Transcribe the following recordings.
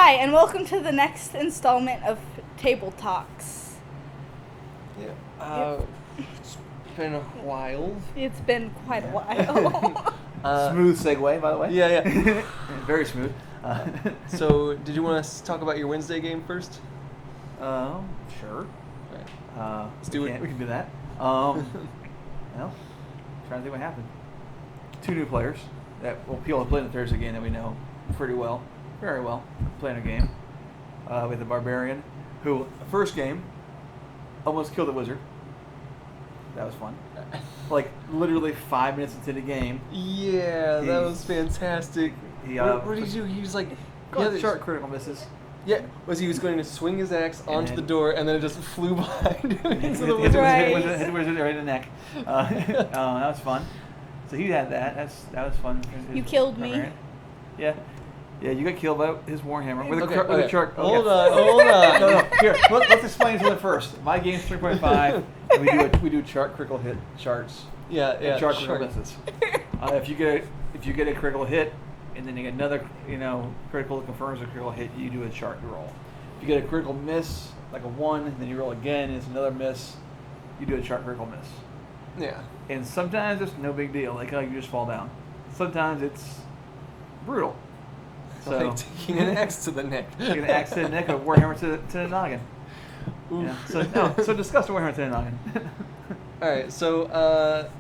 Hi, and welcome to the next installment of Table Talks. Yeah. It's been a while. It's been quite a while. Smooth segue, by the way. Yeah. Very smooth. So, did you want to talk about your Wednesday game first? Sure. Right. Let's do it. We can do that. Well, trying to think what happened. 2 new players that people have played the Thursday game that we know pretty well, very well, playing a game. We have the Barbarian, who first game almost killed the Wizard. That was fun. Like literally 5 minutes into the game. Yeah, that was fantastic. What did he do? He was like, short critical misses. Yeah, he was going to swing his axe onto the door, and then it just flew behind him into the Hit Wizard's Right. hand. the Wizard right in the neck. That was fun. So he had that. That was fun. You killed me. Barbarian. Yeah. Yeah, you got killed by his Warhammer with Okay, a shark. Hold yeah. on. No. Here, let's explain to it first. My game's 3.5, and we do chart critical hit charts. Yeah. And chart sure. critical misses. If you get a critical hit, and then you get another critical that confirms a critical hit, you do a chart roll. If you get a critical miss, like a 1, and then you roll again, and it's another miss, you do a chart critical miss. Yeah. And sometimes it's no big deal, like you just fall down. Sometimes it's brutal. So Like taking an axe to the neck. you're gonna axe to the neck, or Warhammer to the noggin. Oof. Yeah. So discuss the Warhammer to the noggin. All right, so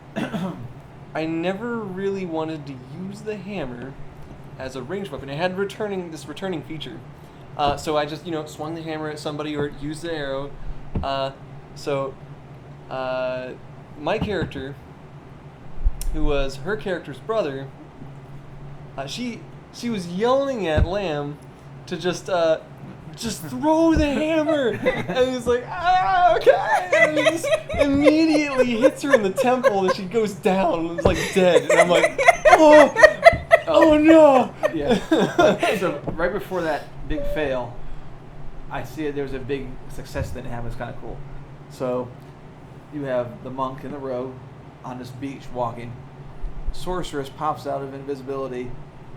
I never really wanted to use the hammer as a ranged weapon. It had this returning feature, so I just swung the hammer at somebody or used the arrow. My character, who was her character's brother, she was yelling at Lamb to just throw the hammer, and he's like, okay, and he just immediately hits her in the temple, and she goes down, and it's like dead, and I'm like, oh no. Yeah. So right before that big fail, I see there was a big success that happened. It's kind of cool. So you have the monk in the row on this beach walking. Sorceress pops out of invisibility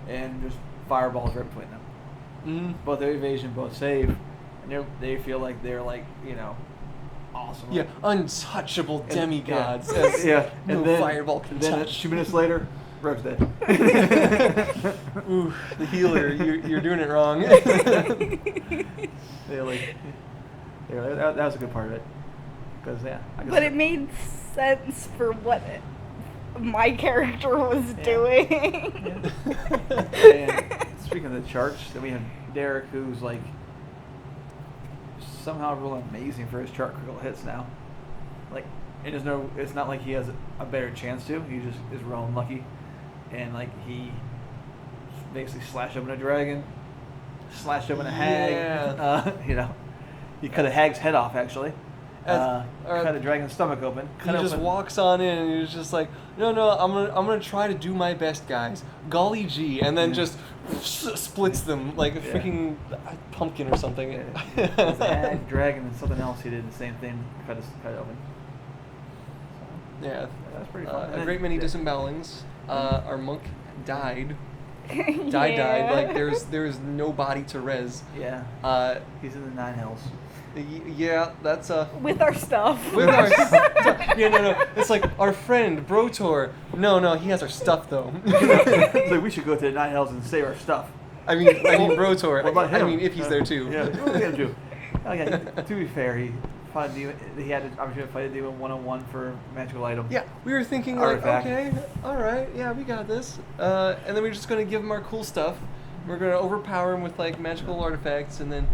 and just fireballs right between them. Both their evasion, both save, and they feel like they're awesome. Yeah, untouchable demigods. Yeah, No and then, fireball can then touch. 2 minutes later, Rogue's dead. Ooh, the healer, you're doing it wrong. That was a good part of it. Because But it made sense for what my character was doing. And speaking of the charts, then we have Derek, who's like somehow really amazing for his chart critical hits now. Like, it's not like he has a better chance to. He just is real unlucky, and like he basically slashed open a dragon, slashed open a hag. Yeah. He cut a hag's head off actually. Or- Cut a dragon's stomach open. He just walks on in and he's just like, no, I'm gonna try to do my best, guys. Golly gee, and then just splits them like a freaking pumpkin or something. It's a hag, dragon, and something else. He did the same thing. Cut it open. Yeah, That's pretty fun. a great many disembowelings. Our monk died. Yeah. Died. Like there's no body to res. Yeah. He's in the 9 hells. Yeah, that's With our stuff. with our stuff. Yeah, no. It's like our friend Brotor. No, he has our stuff though. So we should go to the 9 hells and save our stuff. I mean Brotor. What about him? I mean, if he's there too. Yeah. What are we gonna do? Okay. To be fair, he fought a demon. He had an opportunity to fight a demon 1-on-1 for magical item. Yeah, we were thinking Artifact. like, okay, all right, yeah, we got this. And then we're just gonna give him our cool stuff. We're gonna overpower him with like magical artifacts, and then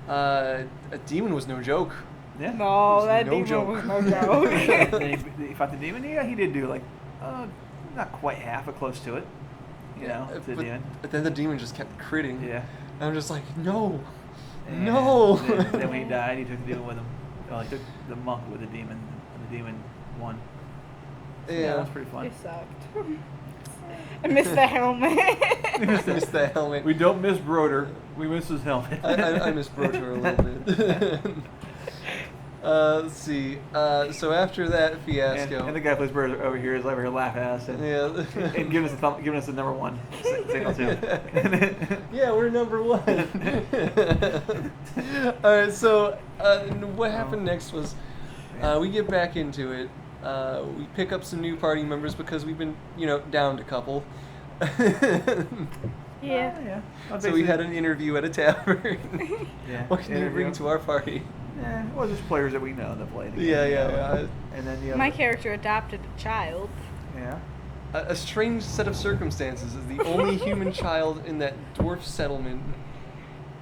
a demon was no joke. Yeah. No, that no demon joke. was no joke. And he fought the demon. Yeah, he did do like not quite half, but close to it. To the demon. But then the demon just kept critting. Yeah. And I'm just like, no. And No. Then when he died, he took the demon with him. Well, he took the monk with the demon, and the demon won. So, Yeah. that was pretty fun. It sucked. I missed the helmet. Missed the helmet. We don't miss Broder. We miss his helmet. I miss Brotor a little bit. Let's see. So after that fiasco, And the guy who plays Bird over here is over here laughing at us and giving us the number one signal too. yeah, we're number one. All right. So what happened next was we get back into it. We pick up some new party members because we've been, downed a couple. Yeah. So we had an interview at a tavern. Yeah. What can you bring to our party? Well, just players that we know that play. Yeah. And then My character adopted a child. Yeah. A strange set of circumstances is the only human child in that dwarf settlement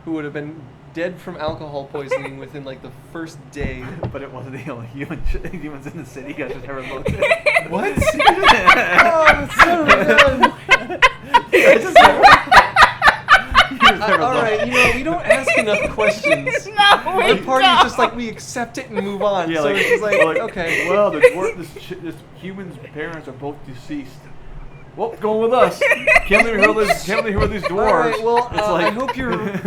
who would have been dead from alcohol poisoning within like the first day. But it wasn't the only humans in the city. You guys just never looked at it. What? Oh, that's so good. All right, we don't ask enough questions. No, we The party's don't. just like we accept it and move on. Yeah, so like, it's just like, well, okay. Well, this human's parents are both deceased. Well, going with us. Can't leave here with these dwarves. All right, well, It's like-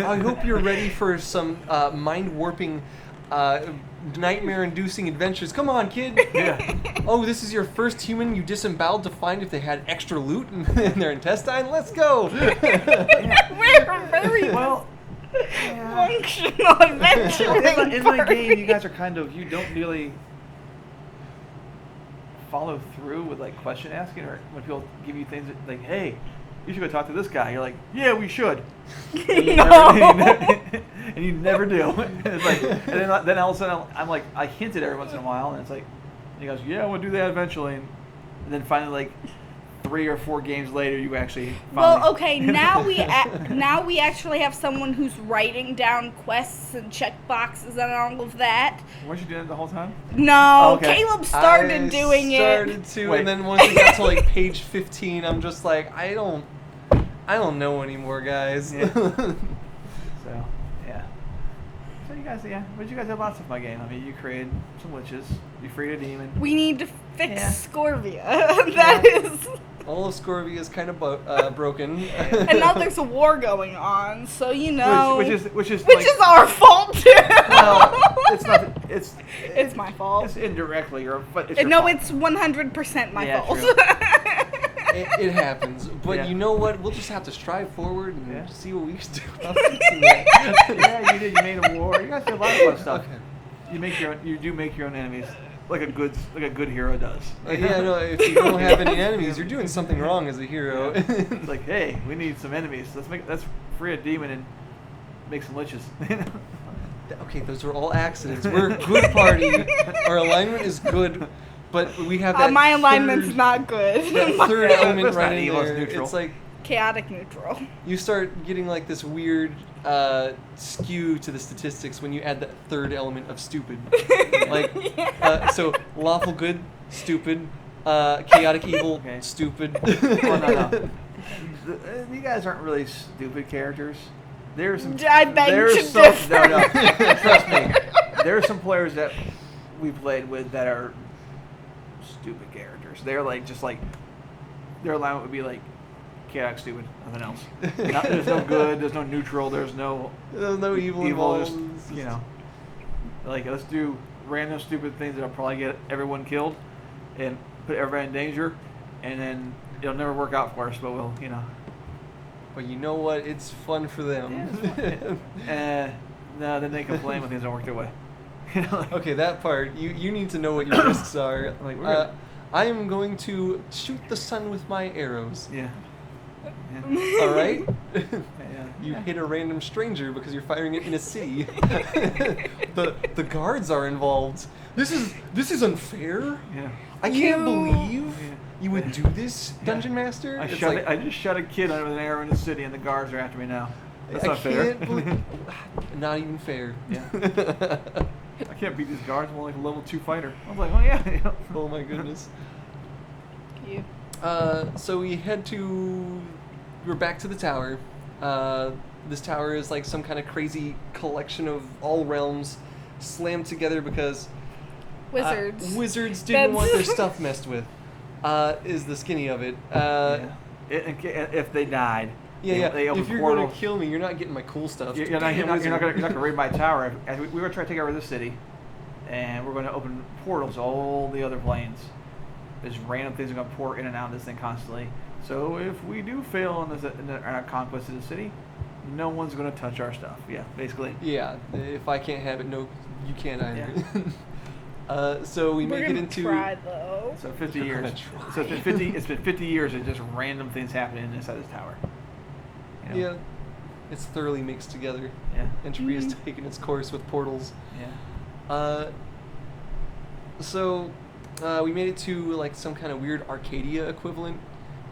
I hope you're ready for some mind warping, nightmare-inducing adventures. Come on, kid. Yeah. Oh, this is your first human you disemboweled to find if they had extra loot in their intestine? Let's go! We're very Well, functional adventuring in my game, party. you guys are you don't really follow through with like question asking, or when people give you things like, hey, you should go talk to this guy. You're like, yeah, we should. And you never do. And it's like, and then all of a sudden I'm like, I hinted every once in a while, and it's like, and he goes, yeah, we'll do that eventually. And then finally, like 3 or 4 games later, you actually. Finally, Well, okay, now we actually have someone who's writing down quests and check boxes and all of that. Weren't you doing it the whole time? No, Okay. Caleb started I doing started it. to, Wait. and then once we got to like page 15, I'm just like, I don't know anymore, guys. Yeah. So, yeah. So you guys, but you guys have lots of my game. I mean, you created some witches. You freed a demon. We need to fix Yeah. Scorvia. That is. All of Scorvia is kind of broken. And now there's a war going on, so Which is Which like, is our fault too. well, it's not. It's my fault. It's indirectly, but it's your No, fault. it's 100% my Yeah, fault. true. It happens, but Yeah. you know what? We'll just have to strive forward and Yeah. see what we can do about fixing that. Yeah, you did. You made a war. You guys did a lot of fun stuff. Okay. You do make your own enemies, like a good hero does. Yeah, no. If you don't have any enemies, you're doing something wrong as a hero. It's like, hey, we need some enemies. Let's free a demon and make some liches. Okay, those were all accidents. We're a good party. Our alignment is good, but we have that. My alignment's third, not good. That third Yeah, element it's not right in evil, it's there. neutral. It's like Chaotic neutral. you start getting like this weird skew to the statistics when you add that third element of stupid. Like, so lawful good, stupid, chaotic evil, Okay. stupid. Well, no. You guys aren't really stupid characters. There's some. I beg there's to some, differ. No, trust me. There are some players that we played with that are stupid characters. They're like their alignment would be like chaotic, stupid, nothing else. There's no good. There's no neutral. There's no There's no evil evil. involved. Just like let's do random stupid things that'll probably get everyone killed and put everybody in danger, and then it'll never work out for us. But we'll But you know what? It's fun for them. No, then they complain when things don't work their way. Okay, that part. You need to know what your risks are. Like, we're gonna- I am going to shoot the sun with my arrows. Yeah. All right. Yeah. You hit a random stranger because you're firing it in a city. the guards are involved. This is unfair. Yeah. I can't You- believe Yeah. you would do this, Dungeon Master. I It's just shot a kid with an arrow in the city, and the guards are after me now. That's I not fair. can't believe, not even fair. Yeah. I can't beat these guards. I'm only like a level 2 fighter. I was like, oh yeah. Oh my goodness. You. So we're back to the tower. This tower is like some kind of crazy collection of all realms slammed together because Wizards. wizards didn't want their That's- stuff messed with. Is the skinny of it. If they died. Yeah. They open If you're portals. going to kill me, you're not getting my cool stuff. You're not Damn, gonna wizard. raid my tower. As we were trying to take over this city, and we're going to open portals to all the other planes. There's random things are going to pour in and out of this thing constantly. So if we do fail in our conquest of the city, no one's going to touch our stuff. Yeah, basically. Yeah, if I can't have it, no, you can't either. Yeah. So we We're make it gonna into. try though. So 50 You're years. gonna try. So it's been 50 years of just random things happening inside this tower. You know? Yeah, it's thoroughly mixed together. Yeah. Entropy has Mhm. taken its course with portals. Yeah. So we made it to like some kind of weird Arcadia equivalent,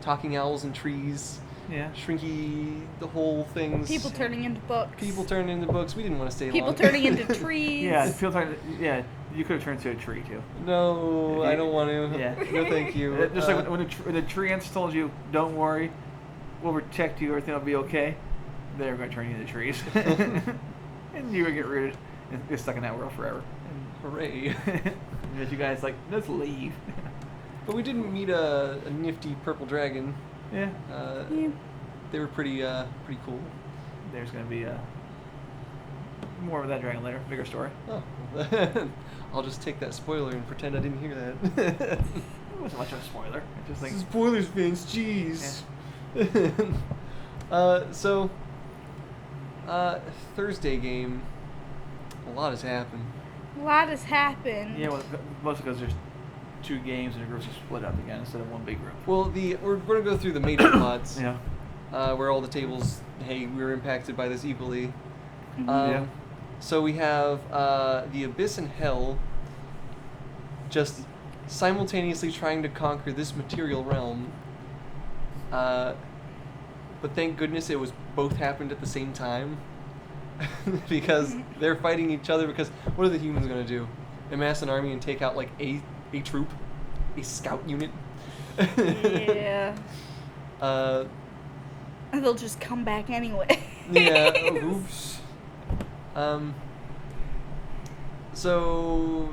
talking owls and trees, Yeah. Shrinky, the whole things. People turning into books. People turned into books. We didn't want to stay People long. turning into trees. Yeah. It feels like you could have turned into a tree too. No, I don't want to. Yeah. No, thank you. Just like when the tree ants told you, "Don't worry, we'll protect you. Everything will be okay." They're going to turn you into trees, and you're going to get rooted and get stuck in that world forever. Hooray. But you guys like, let's leave. But we didn't meet a nifty purple dragon. Yeah. Yeah. They were pretty cool. There's going to be more of that dragon later. Bigger story. Oh, I'll just take that spoiler and pretend I didn't hear that. It wasn't much of a spoiler. It's just like Spoilers, fans, jeez. So, Thursday game, a lot has happened. A lot has happened. yeah, well, mostly because there's two games and the groups are split up again instead of one big group. Well, we're going to go through the major plots, Yeah. where all the tables, hey, we were impacted by this equally. Mhm. Yeah. So we have the Abyss and Hell just simultaneously trying to conquer this material realm. But thank goodness it was both happened at the same time. Because they're fighting each other because what are the humans going to do? Amass an army and take out like a troop? A scout unit? Yeah. uh, They'll just come back anyway. yeah, oops. So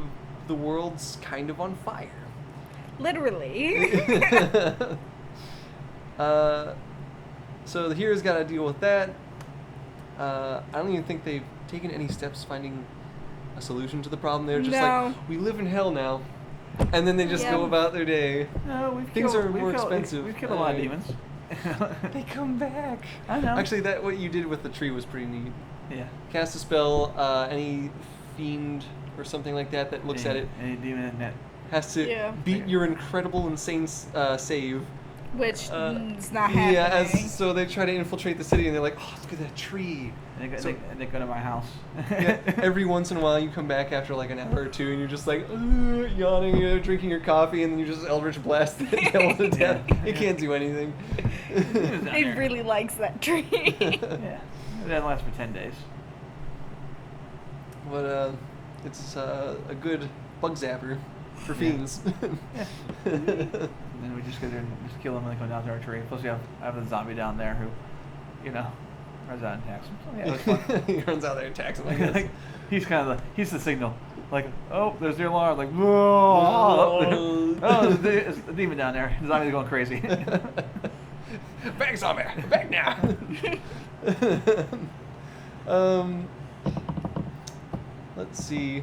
the world's kind of on fire. Literally. So the hero's got to deal with that. I don't even think they've taken any steps finding a solution to the problem. They're just No. like, we live in hell now. And then they just go Yeah. about their day. No, Things are more expensive. We've killed a lot of Uh, demons. They come back. I know. Actually, that what you did with the tree was pretty neat. Yeah. Cast a spell, any fiend or something like that that looks at it Any demon in that. has to Yeah. beat your incredible insane save. Which Uh, is not happening. Yeah, so they try to infiltrate the city and they're like, oh, look at that tree. So- They go to my house. Yeah, every once in a while you come back after like an hour or two and you're just like yawning, drinking your coffee, and then you just Eldritch blast the devil to death. It can't do anything. It really likes that tree. Yeah. That lasts for 10 days. But it's a good bug zapper for Yeah. fiends. Yeah. And then we just go there and just kill them when they come down to our tree. Plus, I have the zombie down there who, runs out and attacks them. So, yeah, it was fun. He runs out there and attacks him. I guess. Like, he's the signal. Like, oh, there's the alarm. Like, whoa. Oh, there's a demon down there. The zombie's going crazy. Back, zombie! Back now! Let's see.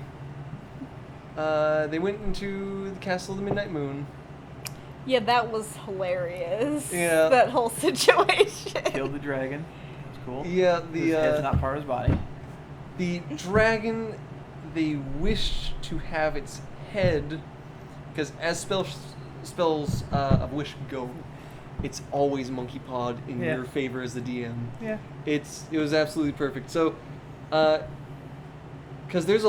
They went into the Castle of the Midnight Moon. Yeah, that was hilarious. Yeah. That whole situation. Killed the dragon. That was cool. Yeah, His head's not part of his body. the dragon, they wished to have its head, because as spells of wish go, it's always monkey pawed in Yeah. your favor as the DM. Yeah. It was absolutely perfect. So, because there's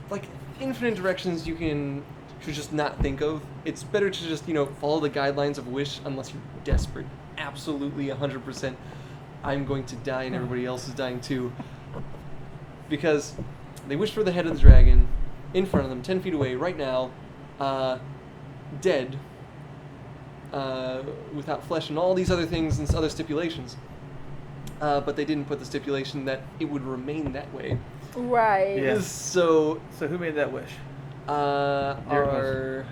like infinite directions you can just not think of. It's better to just follow the guidelines of wish unless you're desperate. Absolutely 100%. I'm going to die and everybody else is dying too. Because they wish for the head of the dragon in front of them, 10 feet away, right now, dead, without flesh and all these other things and other stipulations. But they didn't put the stipulation that it would remain that way. Right. Yeah. So, So who made that wish? our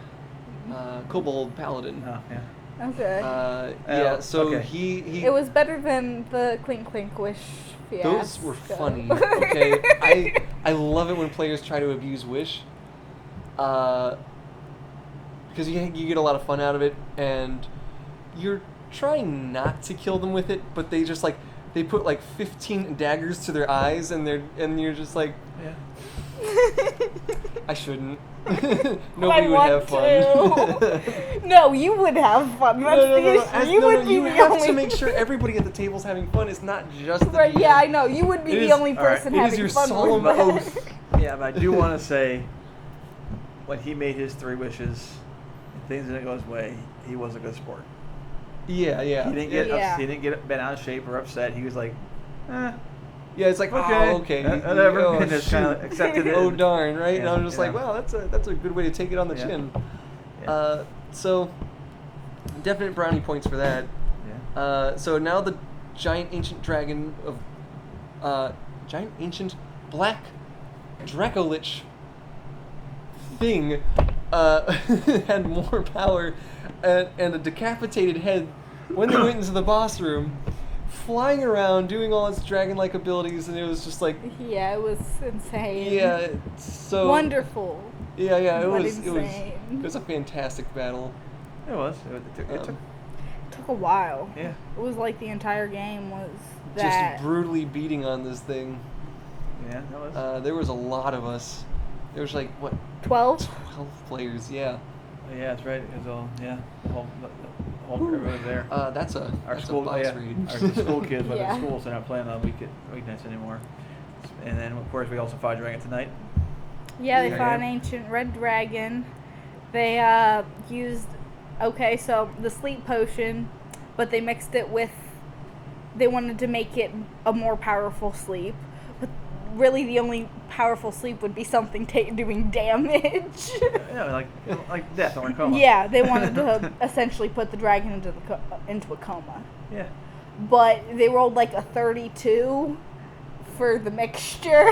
kobold paladin. Oh, yeah. Okay. Yeah, so okay. he It was better than the Clink Clink Wish fiasco. those were funny. Okay, I love it when players try to abuse wish, because you get a lot of fun out of it, and you're trying not to kill them with it, but they just like they put like 15 daggers to their eyes, and you're just like, Yeah. I shouldn't. I Nobody would want have fun. to. No, you would have fun. That's the issue. You would be you the have only. to make sure everybody at the table's having fun. It's not just the Right? DM. Yeah, I know. You would be It the is- only all right, person it is having your fun solemn with that. oath. Yeah, but I do want to say, when he made his 3 wishes, and things didn't go his way, he was a good sport. Yeah, yeah. He didn't get Yeah. he didn't get bent out of shape or upset. He was like, Yeah, it's like, okay, oh, okay, whatever, oh, and just shoot. kind of accepted it. Oh darn, right? And Yeah, I was just like, yeah. wow, that's a good way to take it on the Yeah. chin. Yeah. So definite brownie points for that. Yeah. So now the giant ancient dragon of giant ancient black Dracolich thing had more power and a decapitated head when they went into the boss room, flying around doing all its dragon-like abilities, and it was just like, Yeah, it was insane. yeah, so Wonderful. Yeah, it but was insane. it was a fantastic battle. It was. It took. Um, Took a while. Yeah. It was like the entire game was that. Just brutally beating on this thing. Yeah, that was. There was a lot of us. There was like what 12? 12 players. Yeah. Yeah, that's right. It was all. Yeah. The whole everyone was there. That's a Our that's school, a box yeah, raid. our school kids went Yeah. to school, so they're not playing on weeknights anymore. And then, of course, we also fought Dragon tonight. Yeah, they Yeah. fought an ancient red dragon. They used, okay, so the sleep potion, but they mixed it with, they wanted to make it a more powerful sleep. But really the only powerful sleep would be something doing damage. Yeah, like death or coma. Yeah, they wanted to essentially put the dragon into a coma. Yeah. But they rolled like a 32 for the mixture.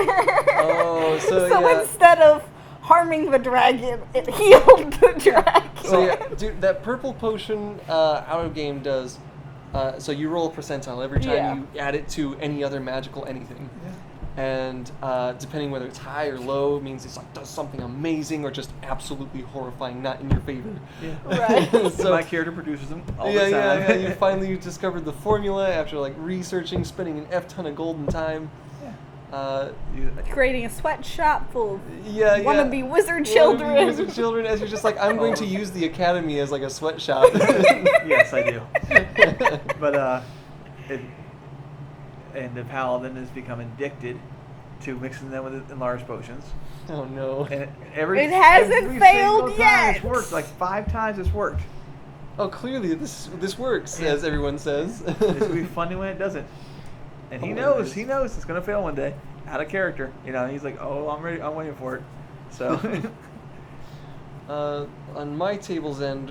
Oh, so yeah. Instead of harming the dragon, it healed the dragon. So yeah, dude, that purple potion out of game does. So you roll a percentile every time Yeah. you add it to any other magical anything. Yeah. And depending whether it's high or low, means it's like does something amazing or just absolutely horrifying, not in your favor. Yeah. Right. So my character produces them all yeah, the time. yeah. You finally discovered the formula after like researching, spending an F ton of golden time. Creating a sweatshop full of Yeah, yeah. wannabe wizard Wannabe children. Wizard children, as you're just like, I'm going to use the academy as like a sweatshop. Yes, I do. But and the paladin has become addicted to mixing them with enlarged potions. Oh no. And It hasn't every failed single time yet. It's worked like 5 times. It's worked. Oh, clearly this works, as everyone says. It's gonna be funny when it doesn't. And he Hilarious. knows it's gonna fail one day. Out of character, he's like, oh, I'm ready, I'm waiting for it. So, On my table's end,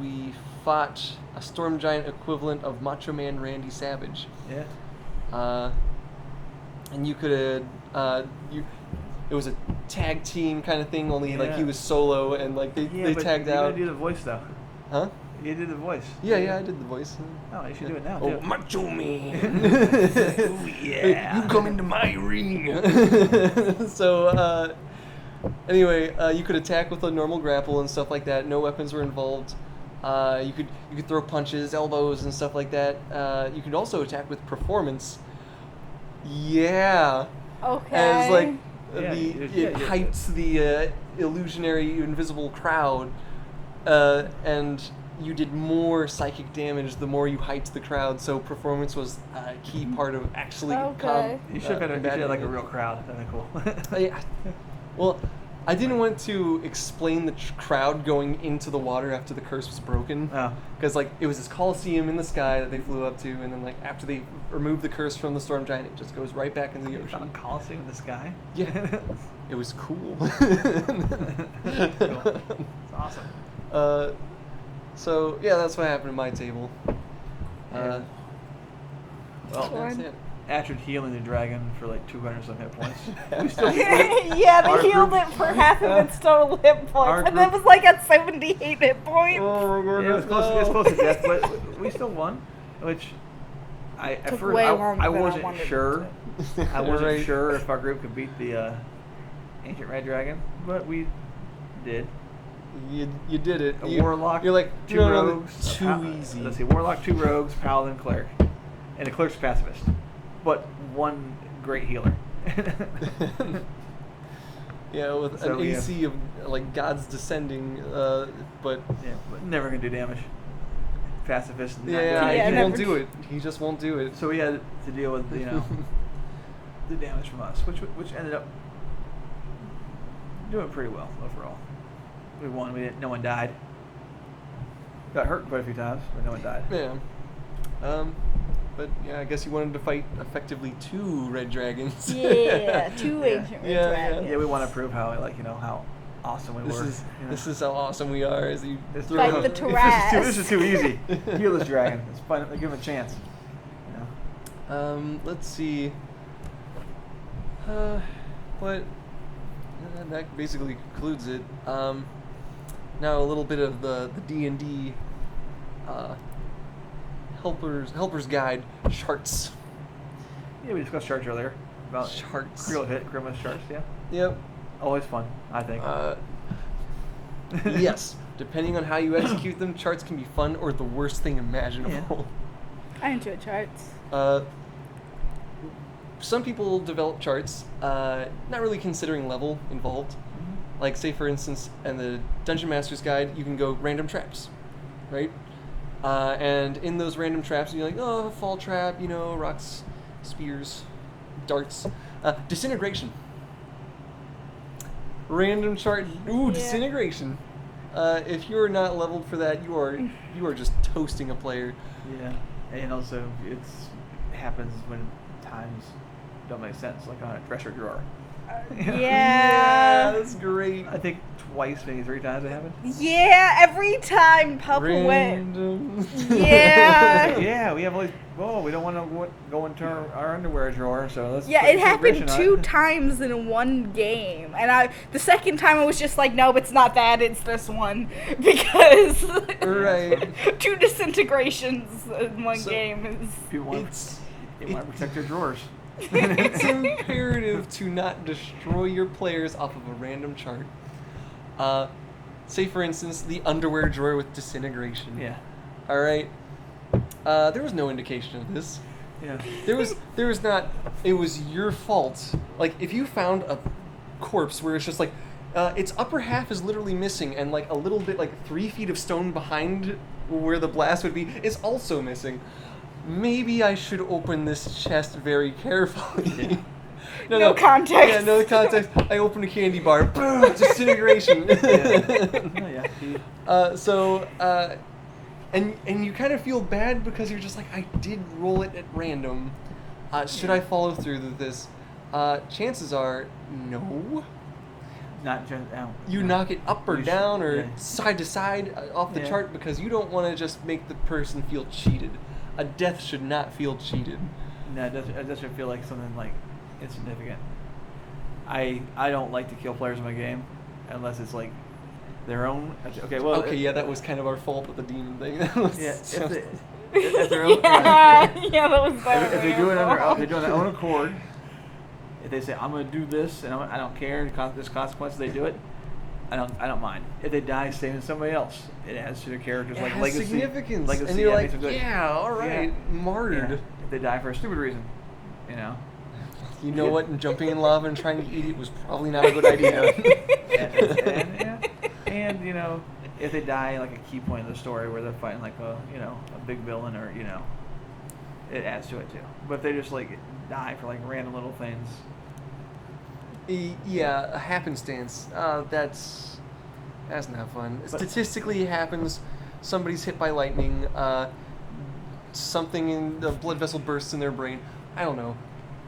we fought a storm giant equivalent of Macho Man Randy Savage. yeah. And you could it was a tag team kind of thing, only like he Yeah. was solo and like they but tagged you out. gotta do the voice though. Huh? You did the voice. Yeah, I did the voice. Oh, you should do it now Oh, too. Macho Man! Ooh, yeah. You come into my ring. So anyway, you could attack with a normal grapple and stuff like that. No weapons were involved. You could throw punches, elbows, and stuff like that. You could also attack with performance. Yeah. Okay. As like Yeah, it hypes the illusionary invisible crowd, and you did more psychic damage the more you hyped the crowd. So performance was a key part of actually Okay. You should have combating like a it. real crowd. That'd be cool. Yeah. Well, I didn't want to explain the crowd going into the water after the curse was broken. Oh. Because like it was this coliseum in the sky that they flew up to, and then like after they removed the curse from the storm giant, it just goes right back into the A ocean. Coliseum in the sky. Yeah, it was cool. Cool. It's awesome. So yeah, that's what happened at my table. Well, That's it. after healing the dragon for like 200 some hit points, we still Yeah, Our they healed group- it for half of its total hit Our points, and it group- was like at 78 hit points. Oh my Yeah, it was close to death, but we still won, which at Took first way longer I than I wasn't wanted it sure. I wasn't Right. sure if our group could beat the ancient red dragon, but we did. You did it. A warlock, You're like, 2 no, rogues. too easy. Let's see, warlock, 2 rogues, paladin, cleric, and the cleric's pacifist, but 1 great healer. Yeah, with So an we have- AC of like gods descending, but Yeah, but never gonna do damage. Pacifist. not yeah, doing Yeah, he anything. won't never- do it. He just won't do it. So we had to deal with the damage from us, which ended up doing pretty well overall. We won. No one died. Got hurt quite a few times, but no one died. Yeah. But yeah, I guess you wanted to fight effectively 2 red dragons. Yeah, 2 Yeah. ancient red Yeah, dragons. Yeah, we want to prove how how awesome we This were. is you know. this is how awesome we are. As you This throw Fight out- the This is too easy. Heal this dragon. It's fun. Give him a chance. You know? Let's see. But that basically concludes it. Now a little bit of the D&D helper's guide charts. Yeah, we discussed charts earlier about Charts. real hit, grimace charts. Yeah, Yep. always fun. I think. Yes. Depending on how you execute them, charts can be fun or the worst thing imaginable. I enjoy charts. Some people develop charts, not really considering level involved. Like, say, for instance, in the Dungeon Master's Guide, you can go random traps, right? And in those random traps, you're like, oh, fall trap, rocks, spears, darts. Disintegration. Random chart. Ooh, Yeah. disintegration. If you're not leveled for that, you are just toasting a player. Yeah, and also it happens when times don't make sense, like on a dresser drawer. Yeah. That's great. I think twice, maybe 3 times it happened. Yeah, every time Papa went. Random. Yeah. Yeah, we have all these. Oh, we don't want to go into our underwear drawer, so let's. Yeah, put it happened disintegration 2 on it. times in one game, and the second time I was just like, no, it's not that, it's this one, because Right. 2 disintegrations in one So, game is. People want, It's they want to protect their drawers. it's imperative to not destroy your players off of a random chart. Say, for instance, the underwear drawer with disintegration. Yeah. All right. There was no indication of this. Yeah. There was not. It was your fault. Like, if you found a corpse where it's just like, its upper half is literally missing, and like a little bit, like 3 feet of stone behind where the blast would be, is also missing. Maybe I should open this chest very carefully. No no context. Yeah, no context. I open a candy bar. Boom! Disintegration. And you kind of feel bad because you're just like, I did roll it at random. Should I follow through with this? Chances are, no. Not just. You knock it up or You should- down or yeah. side to side off the Yeah. chart because you don't want to just make the person feel cheated. A death should not feel cheated. No, it doesn't feel like something like insignificant. I don't like to kill players in my game unless it's like their own. Okay, well. Okay, yeah, that was kind of our fault with the demon thing. That was- Yeah, if their own, Yeah, yeah, that was better. if they do it on their own accord, if they say I'm going to do this and I don't care, there's consequences, they do it. I don't mind. If they die saving somebody else, it adds to their characters It like has legacy. significance, Legacy, and you're makes like, them good. yeah, all right, martyred. Yeah. If they die for a stupid reason, you know. You know what? And jumping in lava and trying to eat it was probably not a good idea. And you know, if they die like a key point in the story where they're fighting like a big villain or it adds to it too. But if they just like die for like random little things, Yeah, a happenstance. That's not fun. But- Statistically, it happens. Somebody's hit by lightning. Something in the blood vessel bursts in their brain. I don't know.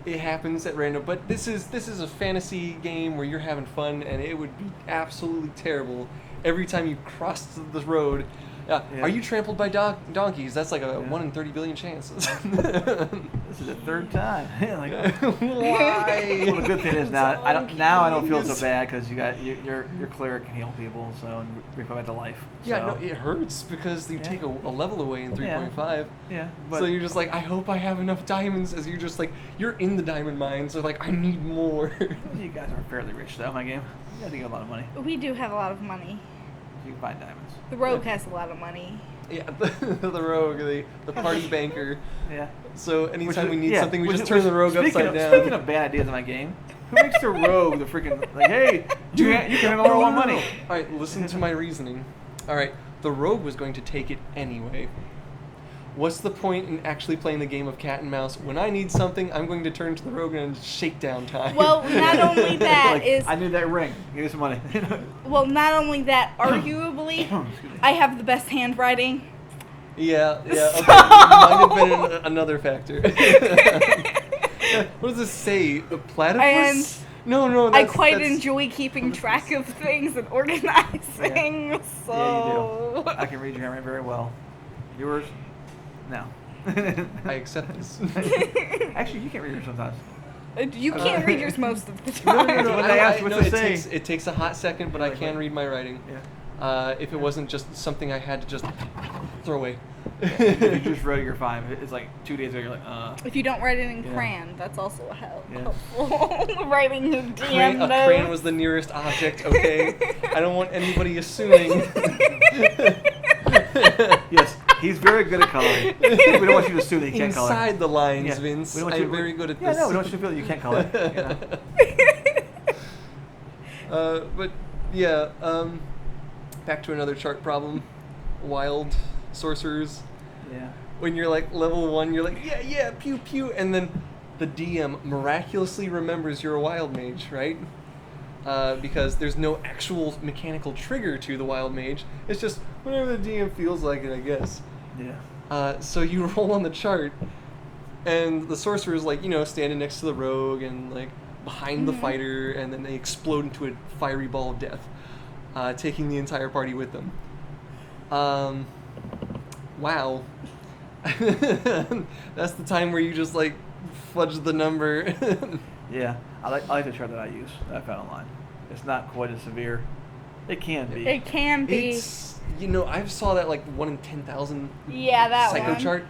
It happens at random. But this is a fantasy game where you're having fun, and it would be absolutely terrible every time you crossed the road Yeah. Yeah. Are you trampled by donkeys? That's like a 1 in 30 billion chances. This is the third time. Like, Why? well, the good thing is now I don't feel so Donkeys. bad because your cleric can heal people, so and bring them back to life. Yeah, so, no, it hurts because you Yeah. take a level away in 3.5. yeah. But So you're just like, I hope I have enough diamonds. As you're just like, you're in the diamond mine, so like, I need more. you guys are fairly rich though, my game. You have to get a lot of money. We do have a lot of money. You can buy diamonds. The rogue has a lot of money. Yeah, the rogue, the party banker. Yeah. So anytime Which- we need yeah, something, we which- just turn the rogue speaking upside of, down. Speaking of bad ideas in my game, who makes the rogue the freaking like, hey, you can have all my money. All right, listen to my reasoning. All right, the rogue was going to take it anyway. What's the point in actually playing the game of cat and mouse? When I need something, I'm going to turn to the rogue and shakedown time. Well, not only that Like, is I need that ring. Give me some money. well, not only that, arguably, Excuse me. I have the best handwriting. Yeah, okay. So- Might have been another factor. What does this say? A platypus? No, I that's, quite that's- enjoy keeping track of things and organizing. So Yeah, you do. I can read your handwriting very well. Yours? No. I accept this. Actually, you can't read yours sometimes. You can't read yours most of the No, time. no, no. When they ask what's it say? It takes a hot second, but I Like can what? read my writing. Yeah. If it wasn't just something I had to just throw away. If you just wrote it, you're fine. If it's like 2 days ago, you're like, If you don't write it in Yeah. crayon, that's also Yeah. helpful. Writing a DM Crane, a note. crane was the nearest object, okay? I don't want anybody assuming. Yes, he's very good at coloring. We don't want you to assume that he can't color. Inside the lines, Yeah. Vince. We don't want I'm you- very good at Yeah, this. no, we don't want you to feel that you can't color. You know? But yeah, back to another chart problem. Wild sorcerers. Yeah. When you're like level 1, you're like, yeah, pew pew, and then the DM miraculously remembers you're a wild mage, right? Because there's no actual mechanical trigger to the wild mage. It's just whenever the DM feels like it, I guess. Yeah. So you roll on the chart, and the sorcerer's like, standing next to the rogue and like behind the fighter, and then they explode into a fiery ball of death, taking the entire party with them. Wow. That's the time where you just like fudge the number. Yeah. I like the chart that I use that I found online. It's not quite as severe. It can be. It can be. It's I saw that like 1 in 10,000 Yeah, that psycho one. chart.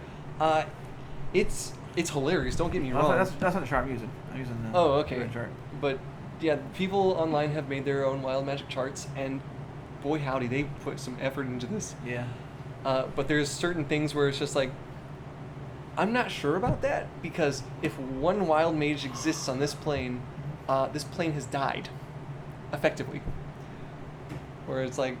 It's hilarious. Don't get me Well, wrong. that's not the chart I'm using. I'm using the Oh, okay. regular chart. But yeah, people online have made their own wild magic charts, and boy howdy, they put some effort into this. Yeah. But there's certain things where it's just like, I'm not sure about that, because if one wild mage exists on this plane has died, effectively. Where it's like,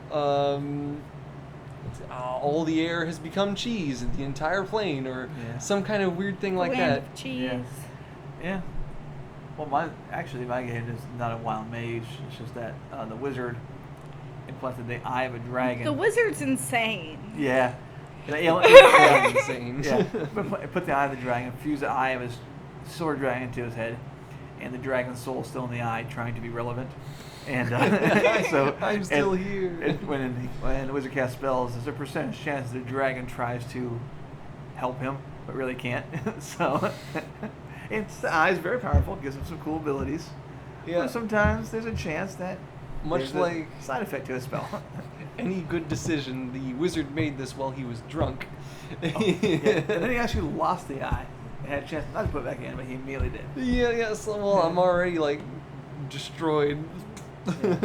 all the air has become cheese in the entire plane, or Yeah. some kind of weird thing like Land that. of cheese. Yeah. Yeah. Well, my game is not a wild mage. It's just that the wizard implanted the eye of a dragon. The wizard's insane. Yeah. That's insane. Yeah. Put the eye of the dragon, fuse the eye of his sword dragon into his head, and the dragon's soul still in the eye, trying to be relevant. And so I'm still here. And when the wizard casts spells, there's a percentage chance the dragon tries to help him, but really can't. So the eye is very powerful, gives him some cool abilities. Yeah. But sometimes there's a chance that Much there's a like side effect to a spell. any good decision, the wizard made this while he was drunk. Yeah. And then he actually lost the eye. And had a chance not to put it back in, but he immediately did. Yeah, so, well, I'm already, like, destroyed. Yeah.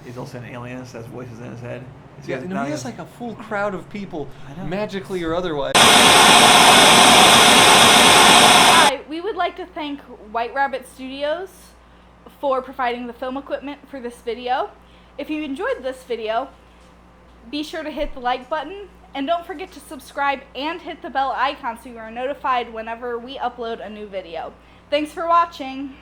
He's also an alien, so has voices in his head. So Yeah, now he has, like, a full crowd of people, I know. magically or otherwise. Hi, we would like to thank White Rabbit Studios for providing the film equipment for this video. If you enjoyed this video, be sure to hit the like button, and don't forget to subscribe and hit the bell icon so you are notified whenever we upload a new video. Thanks for watching.